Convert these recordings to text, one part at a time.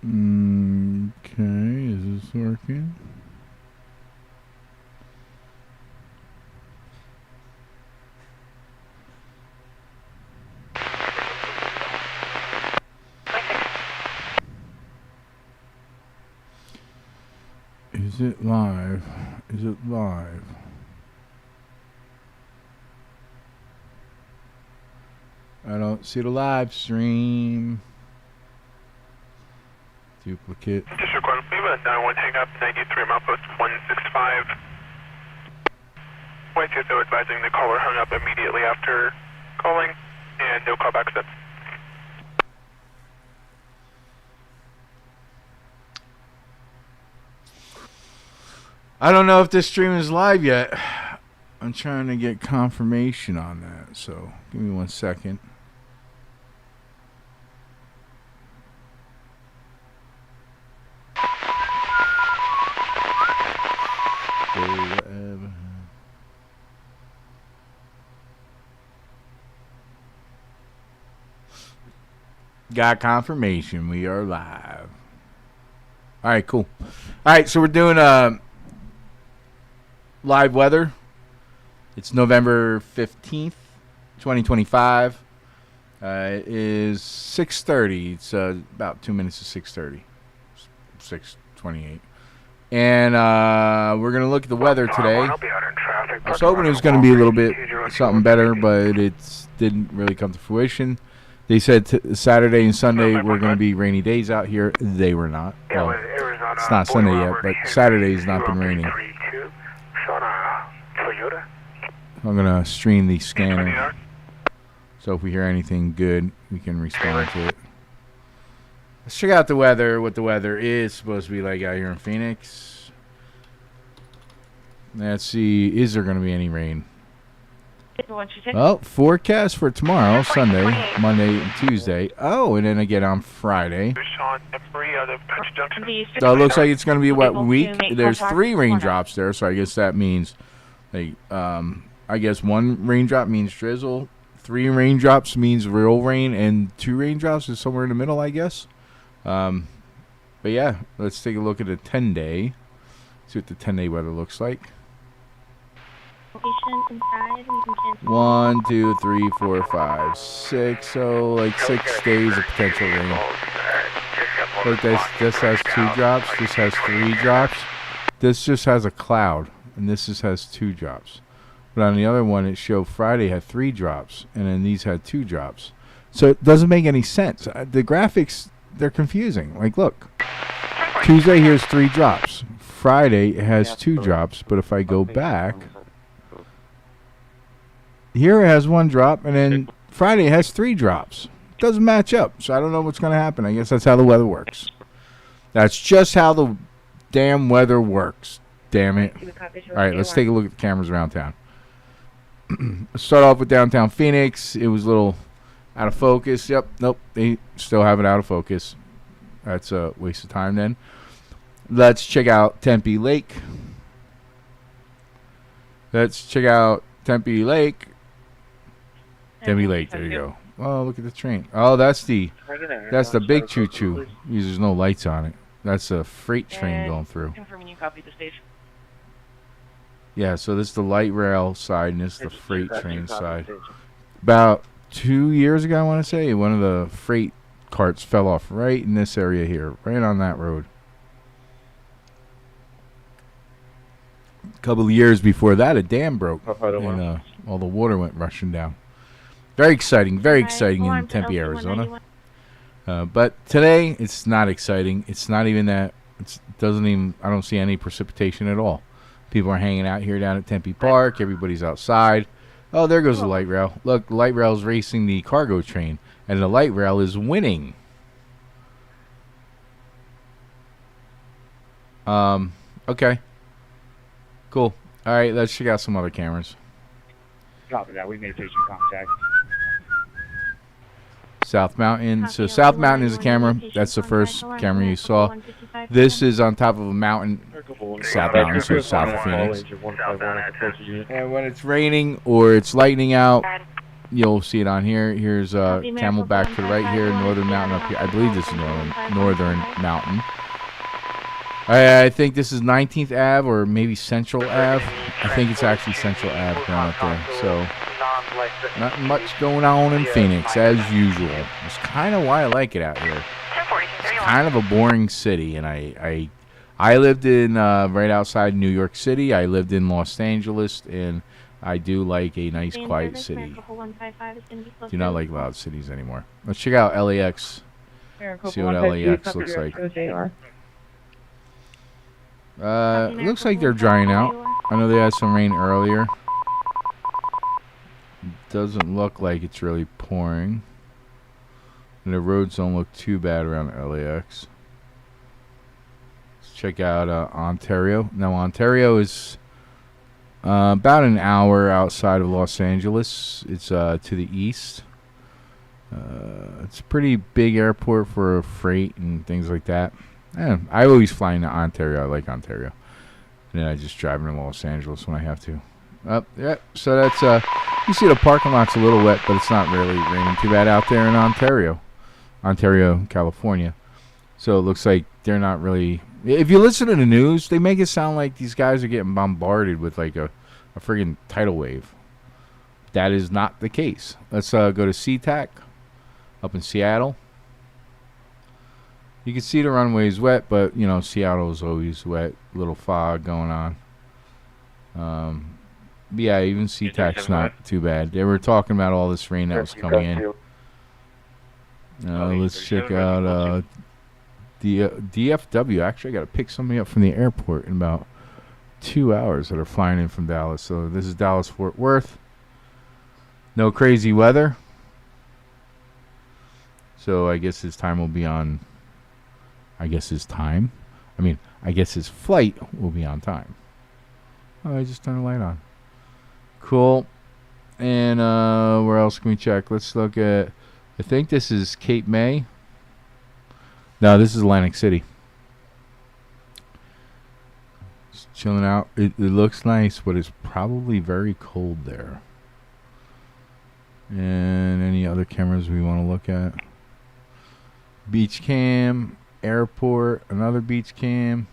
Okay, is this working? Is it live? Is it live? I don't see the live stream. Duplicate. District 1, Lima, 91, hang up, 93, milepost 165. White so advising the caller hung up immediately after calling, and no callback since. I don't know if this stream is live yet. I'm trying to get confirmation on that, so give me 1 second. Got confirmation. We are live. All right, cool. All right, so we're doing live weather. It's November 15th, 2025. It is 6:30. It's about 2 minutes to 6:30. 6:28. And we're going to look at the weather today. I was hoping it was going to be a little bit something better, but it didn't really come to fruition. They said Saturday and Sunday were going to be rainy days out here. They were not. Well, it's not Sunday yet, but Saturday has not been raining. I'm going to stream the scanner. So if we hear anything good, we can respond to it. Let's check out the weather, what the weather is supposed to be like out here in Phoenix. Let's see, is there going to be any rain? Well, forecast for tomorrow, Sunday, Monday, and Tuesday. Oh, and then again on Friday. So it looks like it's going to be a wet week. There's 3 raindrops there, so I guess that means, like, I guess 1 raindrop means drizzle, 3 raindrops means real rain, and 2 raindrops is somewhere in the middle, I guess. But yeah, let's take a look at a 10-day. See what the 10-day weather looks like. 1, 2, 3, 4, 5, 6. So like 6 days of potential rain. Look, this has 2 drops. This has 3 drops. This just has a cloud, and this just has 2 drops. But on the other one, it showed Friday had 3 drops, and then these had 2 drops. So it doesn't make any sense. The graphics, they're confusing. Like, look, Tuesday here's 3 drops. Friday has 2 drops, but if I go back, here it has 1 drop, and then Friday has 3 drops. It doesn't match up, so I don't know what's going to happen. I guess that's how the weather works. That's just how the damn weather works. Damn it. All right, let's take a look at the cameras around town. Let's start off with downtown Phoenix. It was a little out of focus. Yep, nope, they still have it out of focus. That's a waste of time then. Let's check out Tempe Lake. Let's check out Tempe Lake. Tempe Lake, there you go. Oh, look at the train. Oh, that's the big choo-choo. There's no lights on it. That's a freight train going through. Confirming you copy the station. Yeah, so this is the light rail side, and this is the freight train side. About 2 years ago, I want to say, one of the freight carts fell off right in this area here, right on that road. A couple of years before that, a dam broke, and all the water went rushing down. Very exciting in Tempe, Arizona. But today, it's not exciting. It's not even that. I don't see any precipitation at all. People are hanging out here down at Tempe Park. Everybody's outside. Oh, there goes the light rail. Look, the light rail is racing the cargo train, and the light rail is winning. Okay. Cool. All right, let's check out some other cameras. Copy that. We may take some contact. South Mountain. So South Mountain is a camera. That's the first camera you saw. This is on top of a mountain. South Mountain, so south of Phoenix. And when it's raining or it's lightning out, You'll see it on here. Here's Camelback to the right here, Northern Mountain up here. I believe this is Northern Mountain. I think this is 19th Ave or maybe Central Ave. I think it's actually Central Ave going up there. So not much going on in Phoenix as usual. It's kind of why I like it out here. It's kind of a boring city, and I lived in right outside New York City. I lived in Los Angeles, and I do like a nice, quiet city. Do not like loud cities anymore. Let's check out LAX. See what LAX looks like. It looks like they're drying out. I know they had some rain earlier. Doesn't look like it's really pouring. And the roads don't look too bad around LAX. Let's check out Ontario. Now, Ontario is about an hour outside of Los Angeles. It's to the east. It's a pretty big airport for freight and things like that. I always fly into Ontario. I like Ontario. And then I just drive into Los Angeles when I have to. Yeah, so that's, you see the parking lot's a little wet, but it's not really raining too bad out there in Ontario, California. So it looks like they're not really, if you listen to the news, they make it sound like these guys are getting bombarded with like a friggin' tidal wave. That is not the case. Let's go to SeaTac up in Seattle. You can see the runway's wet, but, you know, Seattle's always wet. Little fog going on. But yeah, even SeaTac's not too bad. They were talking about all this rain that was coming in. Let's check out the DFW. Actually, I got to pick somebody up from the airport in about 2 hours that are flying in from Dallas. So this is Dallas-Fort Worth. No crazy weather. So I guess his time will be on... I guess his flight will be on time. Oh, I just turned the light on. Cool. And where else can we check? Let's look at, I think this is Cape May. No, this is Atlantic City. Just chilling out. It looks nice, but it's probably very cold there. And any other cameras we want to look at? Beach cam. Airport, another beach cam.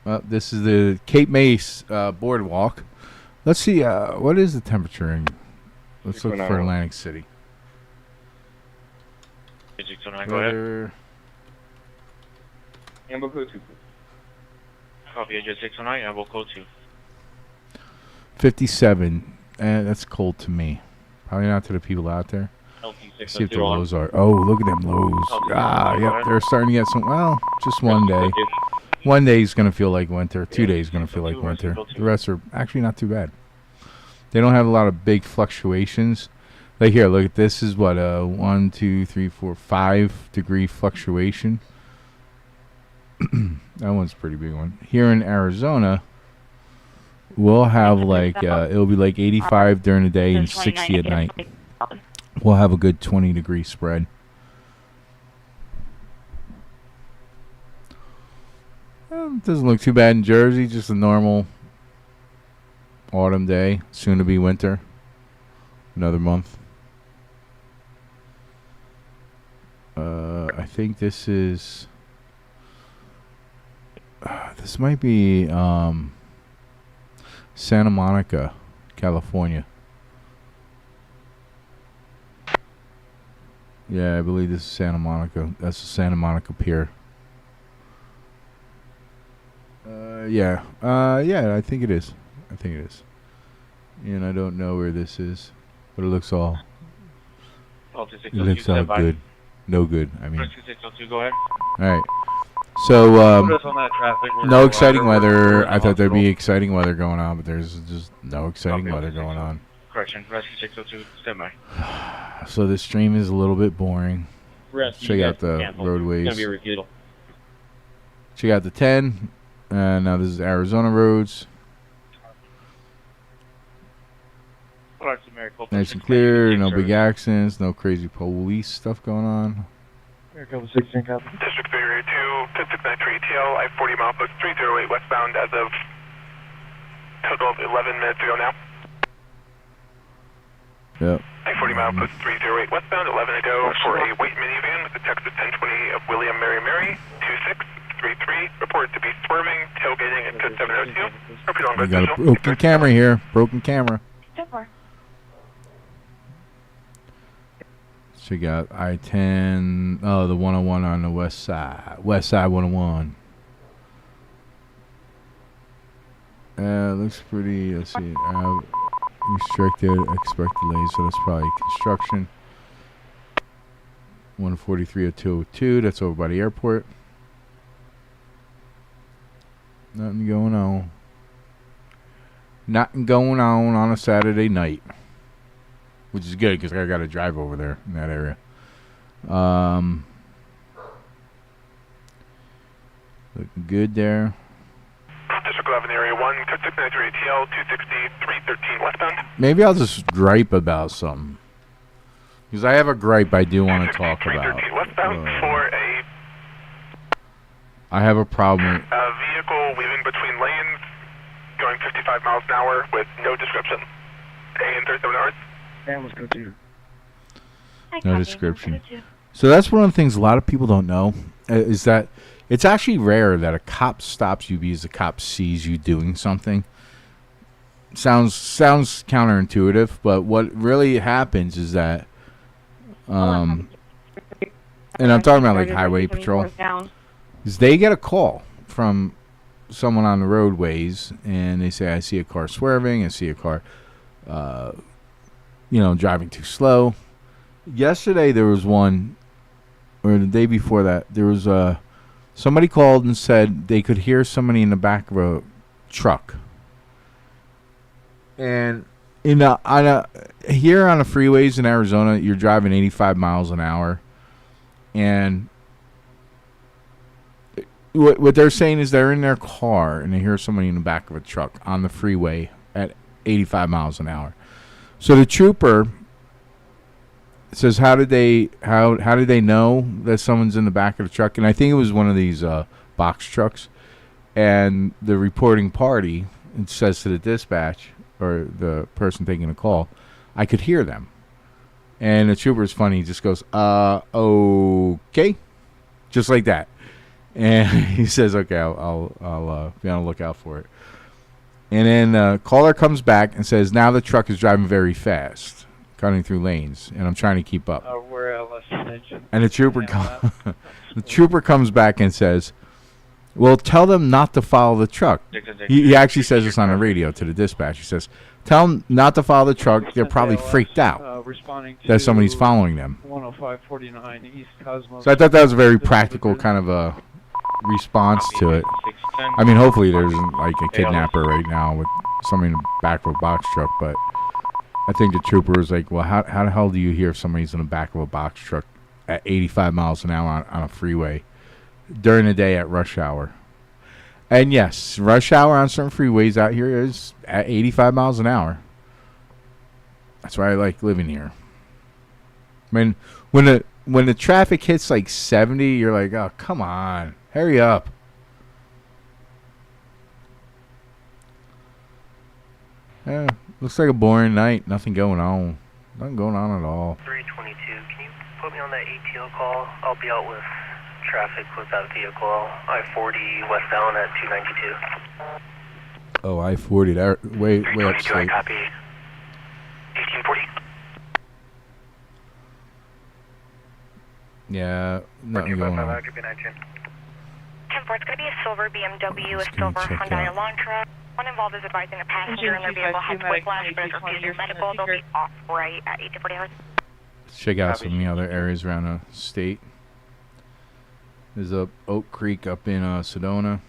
This is the Cape May boardwalk. Let's see, what is the temperature in? Let's look for Atlantic City. Go ahead. Amber code 2. Copy, Jet 609, Amber code 2. 57. That's cold to me. Probably not to the people out there. See if the lows are. Oh, look at them lows. Yep, they're starting to get some. Well, just one day. One day is going to feel like winter. 2 days is going to feel like winter. The rest are actually not too bad. They don't have a lot of big fluctuations. Like here, look at this. Is what, 1, 2, 3, 4, 5 degree fluctuation. That one's a pretty big one. Here in Arizona, we'll have like, it'll be like 85 during the day and 60 at night. We'll have a good 20-degree spread. It doesn't look too bad in Jersey. Just a normal autumn day. Soon to be winter. Another month. I think this is... this might be Santa Monica, California. Yeah, I believe this is Santa Monica. That's the Santa Monica Pier. Yeah, I think it is. And I don't know where this is, but it looks all. It looks all good. No good. I mean. Go ahead. All right. So no exciting weather. I thought there'd be exciting weather going on, but there's just no exciting weather going on. Correction. Rescue 602. Stand by. So this stream is a little bit boring. Check out the roadways. It's gonna be repeatable. Check out the 10. Now this is Arizona roads. Nice and clear. No big accidents. No crazy police stuff going on. District 302, 1069 ATL, I-40 mile book 308 westbound as of total of 11 minutes ago now. Yep. I-40 milepost 308 westbound, 11 to go for a white minivan with a text of 1020 of William Mary Mary, 2633. Reported to be swerving, tailgating at code 702. Repeat on We got a visual. broken camera here. Broken camera. So you got I-10. Oh, the 101 on the west side. West side 101. Looks pretty. Let's see. Restricted. Expect delays. So that's probably construction. 143 at 202. That's over by the airport. Nothing going on. Nothing going on a Saturday night. Which is good because I got to drive over there in that area. Looking good there. District 11 Area 1, code 693 ATL, 260, 313 westbound. Maybe I'll just gripe about something. Because I have a gripe I do want to talk about. 313 westbound for a I have a problem. vehicle weaving between lanes, going 55 miles an hour with no description. And 37 hours. And let's go to. No description. So that's one of the things a lot of people don't know is that it's actually rare that a cop stops you because the cop sees you doing something. Sounds counterintuitive, but what really happens is that, and I'm talking about like highway patrol, is they get a call from someone on the roadways and they say, I see a car swerving, I see a car, driving too slow. Yesterday there was one, or the day before that, there was somebody called and said they could hear somebody in the back of a truck. And here on the freeways in Arizona, you're driving 85 miles an hour, and what they're saying is they're in their car and they hear somebody in the back of a truck on the freeway at 85 miles an hour. So the trooper says, how did they know that someone's in the back of the truck? And I think it was one of these box trucks. And the reporting party says to the dispatch or the person taking the call, I could hear them. And the trooper is funny. He just goes, okay, just like that. And he says, okay, I'll be on the lookout for it. And then the caller comes back and says, now the truck is driving very fast, cutting through lanes, and I'm trying to keep up. We're LS Extension. And the trooper comes back and says, well, tell them not to follow the truck. He actually says this on the radio to the dispatch. He says, tell them not to follow the truck. They're probably freaked out that somebody's following them. 10549 East Cosmos. So I thought that was a very practical kind of a response to it. I mean, hopefully there's like a kidnapper right now with somebody in the back of a box truck, but I think the trooper was like, well, how the hell do you hear if somebody's in the back of a box truck at 85 miles an hour on a freeway during the day at rush hour? And yes, rush hour on certain freeways out here is at 85 miles an hour. That's why I like living here. I mean, when the traffic hits like 70, you're like, oh, come on, hurry up. Yeah, looks like a boring night. Nothing going on. Nothing going on at all. 322, can you put me on that ATO call? I'll be out with traffic with that vehicle. I-40 westbound at 292. Oh, I-40. That way upstate. Copy. 1840. Yeah, nothing going on. 10-4, it's going to be a silver BMW, a silver Hyundai Elantra. One involved is advising a passenger in their vehicle has whiplash, but is refusing medical. They'll be off right at 1840 hours. Let's check out some of the other areas around the state. There's Oak Creek up in Sedona.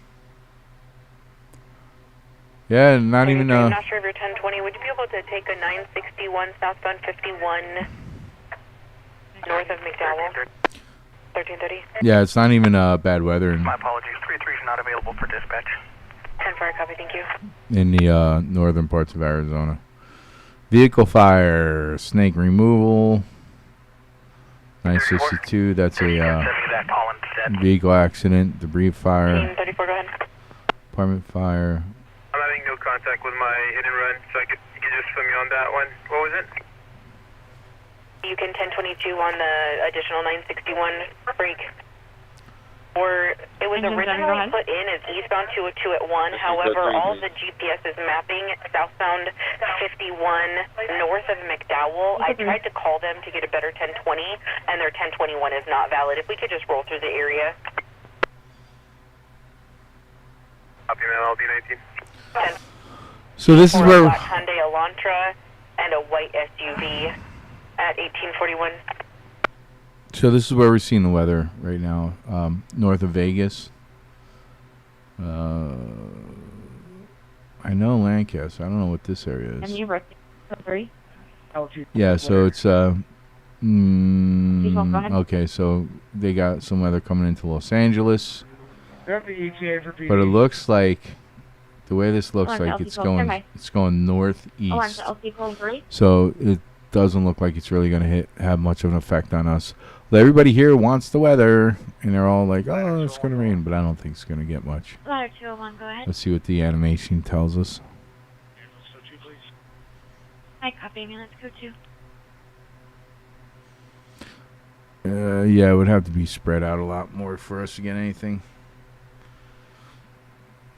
Yeah, not even... Master River 1020, would you be able to take a 961 southbound 51 north of McDowell? 1330. Yeah, it's not even bad weather My apologies. 33 is not available for dispatch. 10-4, copy, thank you. in the northern parts of Arizona. Vehicle fire, snake removal. 962, that's a vehicle accident, debris fire. Team 34, go ahead. Apartment fire. I'm having no contact with my hit and run, so you could just put me on that one. What was it? Yukon 1022 on the additional 961 break. Or it was originally put in as eastbound 202 at 1. However, all of the GPS is mapping southbound 51 north of McDowell. I tried to call them to get a better 1020, and their 1021 is not valid. If we could just roll through the area. Copy, man, LD 19. So this is where... Hyundai Elantra and a white SUV at 1841. So this is where we're seeing the weather right now, north of Vegas. I know Lancaster. I don't know what this area is. And you were 3. Yeah, so it's okay. So they got some weather coming into Los Angeles, but it looks like the way this looks like it's going northeast. So it doesn't look like it's really going to have much of an effect on us. Well, everybody here wants the weather, and they're all like, "Oh, it's going to rain," but I don't think it's going to get much. Ladder 201, go ahead. Let's see what the animation tells us. Hi, copy me. Let's go 2. Yeah, it would have to be spread out a lot more for us to get anything.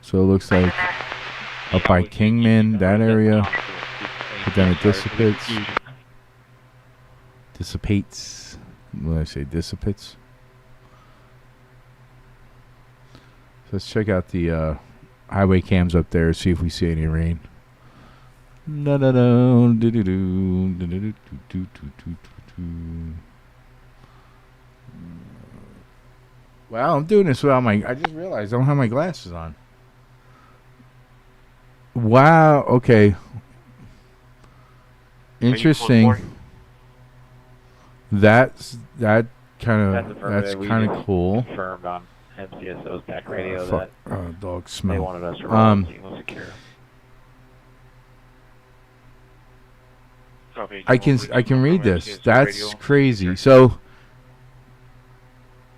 So it looks like up by Kingman, that area, but then it dissipates. What did I say? Dissipates. So let's check out the highway cams up there, see if we see any rain. Wow, I'm doing this without I just realized I don't have my glasses on. Wow, okay. Interesting. That's kind of cool. Confirmed on MCSO's back radio that dog smell. they wanted us to run signal secure. I can read this. That's crazy. So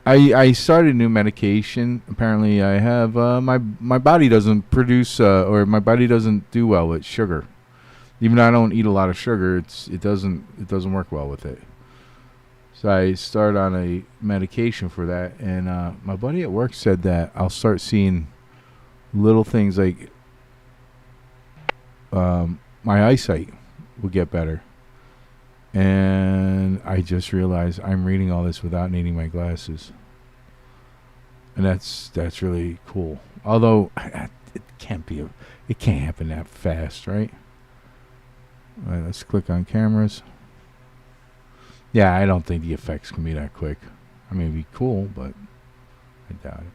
I started new medication. Apparently I have my body doesn't produce or my body doesn't do well with sugar. Even though I don't eat a lot of sugar, it doesn't work well with it. So I started on a medication for that, and my buddy at work said that I'll start seeing little things like my eyesight will get better. And I just realized I'm reading all this without needing my glasses. And that's really cool. Although it can't happen that fast, right? All right, let's click on cameras. Yeah, I don't think the effects can be that quick. I mean, it'd be cool, but I doubt it.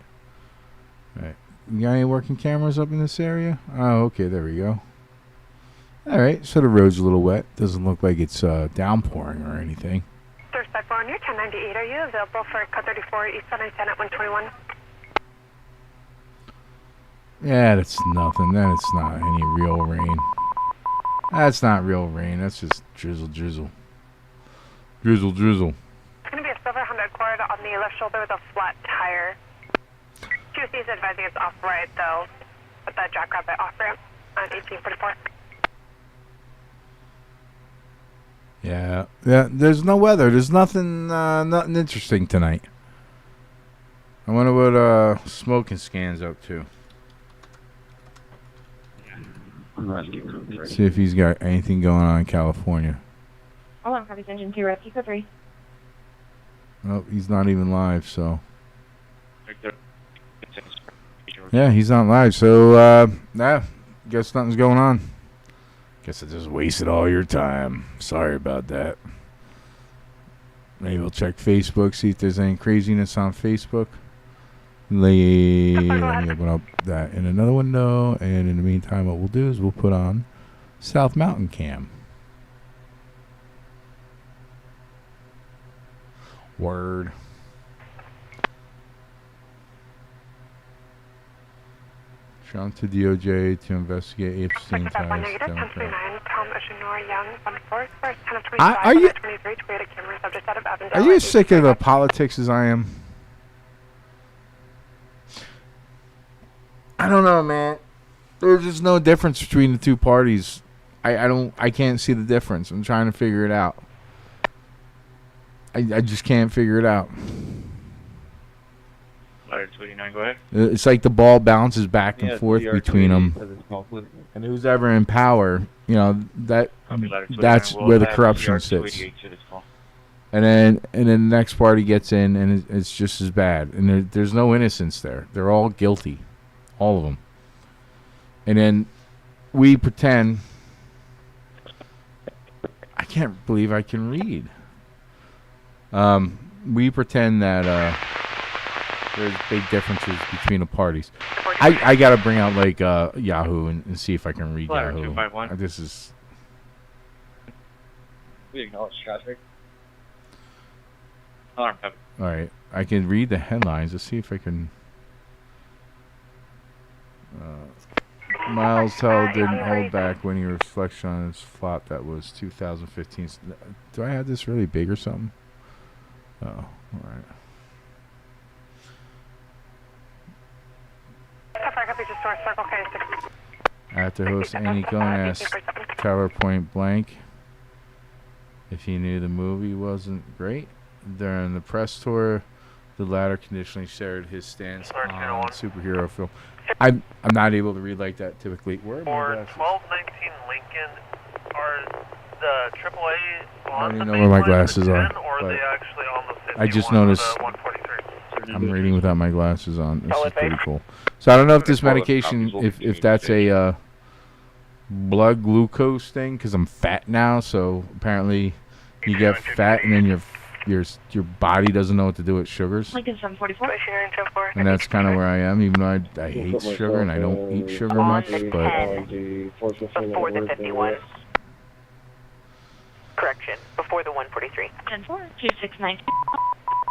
All right. You got any working cameras up in this area? Oh, okay, there we go. All right, so the road's a little wet. Doesn't look like it's downpouring or anything. Thursday on your 1098, are you available for cut 34 east on I-10 at 121? Yeah, that's nothing. That's not any real rain. That's not real rain. That's just drizzle. Drizzle. It's going to be a silver Honda Accord on the left shoulder with a flat tire. QC is advising it's off-right, though, with the Jackrabbit off-ramp on 1844. Yeah. There's no weather. There's nothing interesting tonight. I wonder what Smoking Scan's up to. See if he's got anything going on in California. Hold on, copy engine 2, rescue code 3. Nope, he's not even live, so. Yeah, he's not live, so, guess nothing's going on. Guess I just wasted all your time. Sorry about that. Maybe we'll check Facebook, see if there's any craziness on Facebook. Let me open up that in another window, and in the meantime, what we'll do is we'll put on South Mountain Cam. Word. Trump to DOJ to investigate Epstein ties. Are you as sick of the politics as I am? I don't know, man. There's just no difference between the two parties. I can't see the difference. I'm trying to figure it out. I just can't figure it out. Ladder 289, go ahead. It's like the ball bounces back and forth between them. And who's ever in power, you know, that's where the corruption sits. And then the next party gets in, and it's just as bad. And there's no innocence there. They're all guilty, all of them. And then we pretend. I can't believe I can read. We pretend that there's big differences between the parties. I gotta bring out like Yahoo and see if I can read Ladder Yahoo. 251. This is. We acknowledge traffic. Alarm, copy. All right, I can read the headlines. Let's see if I can. Miles Tell didn't hold back when he reflects on his flop that was 2015. Do I have this really big or something? Oh, all right. After host Andy Cohen asked Tyler point blank if he knew the movie wasn't great. During the press tour, the latter conditionally shared his stance on superhero film. I'm not able to read like that typically. Where are my For glasses? 1219 Lincoln, are the AAA I on don't the even know where my main line glasses of the are, 10, or are but they actually on the 51 I just or noticed the 143? I'm reading without my glasses on. This is pretty cool. So I don't know if this medication, if that's a blood glucose thing, because I'm fat now. So apparently you get fat and then your body doesn't know what to do with sugars. Lincoln 744. And that's kind of where I am, even though I hate sugar and I don't eat sugar much. But Before the 51. Correction, before the 143. 10-4, 269,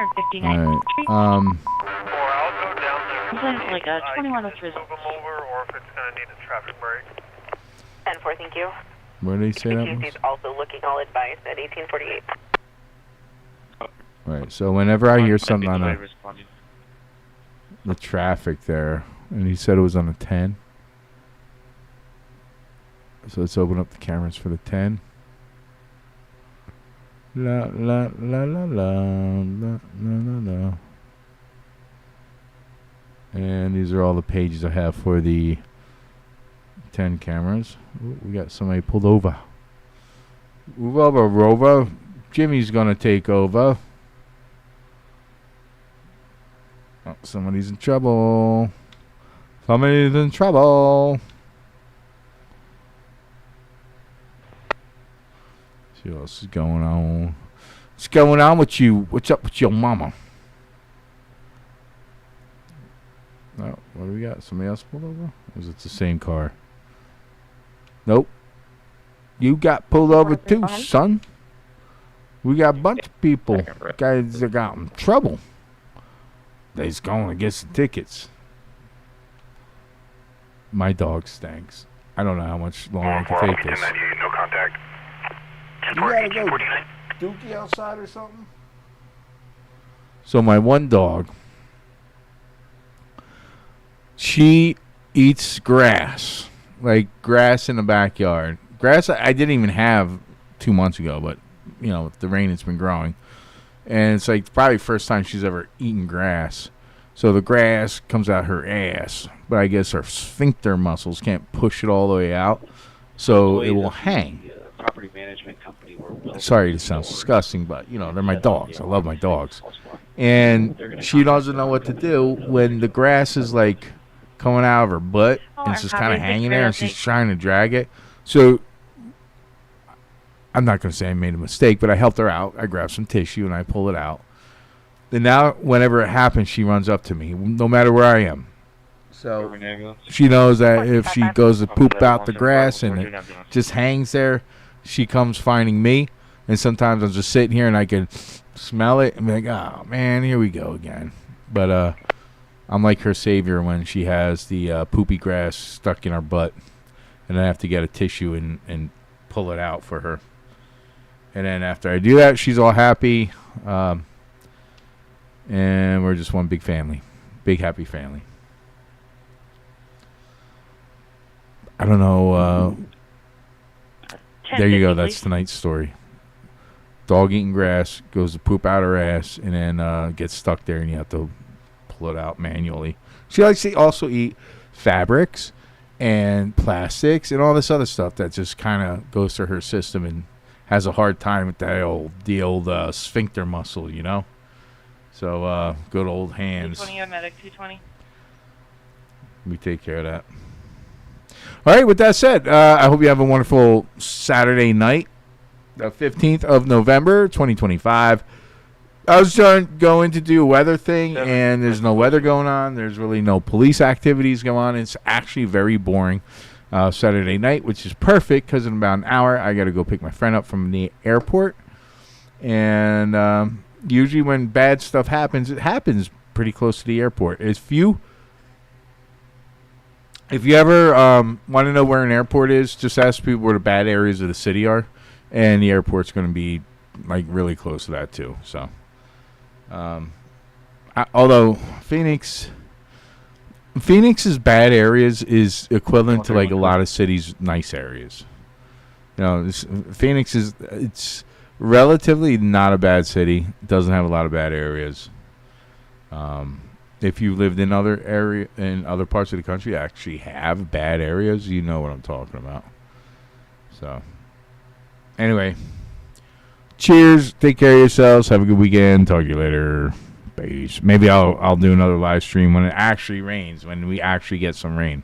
or 59. all right, Or I'll go down there. I'm planning for like a 21 with Move results. them over, or if it's going to need a traffic break. 10-4, thank you. where did he say that Accused was? is also looking all advised at 1848. Right. So whenever I hear something on Delay responding. the traffic there, and he said it was on a 10. So let's open up the cameras for the 10. La la la la la la la la. And these are all the pages I have for the 10 cameras. Ooh, we got somebody pulled over. Move over, Rover. Jimmy's gonna take over. Oh, somebody's in trouble. Somebody's in trouble. See what else is going on. What's going on with you? What's up with your mama? Oh, what do we got? Somebody else pulled over? Or is it the same car? Nope. You got pulled over too, son. We got a bunch of people. Guys that got in trouble. They's going to get some tickets. My dog stinks. I don't know how much longer I can take this. 1098, no contact. You gotta go dookie outside or something? So my one dog, she eats grass. Like grass in the backyard. Grass I didn't even have 2 months ago, but, you know, with the rain it's been growing. And it's like probably the first time she's ever eaten grass. So the grass comes out her ass. But I guess her sphincter muscles can't push it all the way out. So it will hang. Property management company. Sorry to sound disgusting, but, you know, they're my dogs. I love my dogs. And she doesn't know what to do when the grass is, like, coming out of her butt. And it's just kind of hanging there, and she's trying to drag it. So I'm not going to say I made a mistake, but I helped her out. I grabbed some tissue, and I pull it out. And now, whenever it happens, she runs up to me, no matter where I am. So she knows that if she goes to poop out the grass and it just hangs there, she comes finding me. And sometimes I'm just sitting here and I can smell it and be like, oh, man, here we go again. But I'm like her savior when she has the poopy grass stuck in her butt. And I have to get a tissue and pull it out for her. And then after I do that, she's all happy. And we're just one big family. Big, happy family. I don't know. There you go. That's tonight's story. Dog eating grass, goes to poop out her ass, and then gets stuck there, and you have to pull it out manually. She likes to also eat fabrics and plastics and all this other stuff that just kind of goes to her system and has a hard time with the old sphincter muscle, you know? So, good old hands. 220 medic, 220. We take care of that. All right, with that said, I hope you have a wonderful Saturday night, the 15th of November, 2025. I was going to do a weather thing, and there's no weather going on. There's really no police activities going on. It's actually very boring Saturday night, which is perfect because in about an hour, I got to go pick my friend up from the airport. And usually when bad stuff happens, it happens pretty close to the airport. If you ever want to know where an airport is, just ask people where the bad areas of the city are, and the airport's going to be like really close to that too. So, although Phoenix's bad areas is equivalent to like a lot of cities' nice areas. You know, Phoenix it's relatively not a bad city. It doesn't have a lot of bad areas. If you lived in other parts of the country that actually have bad areas, you know what I'm talking about. So, anyway, cheers. Take care of yourselves. Have a good weekend. Talk to you later. Peace. Maybe I'll do another live stream when it actually rains, when we actually get some rain.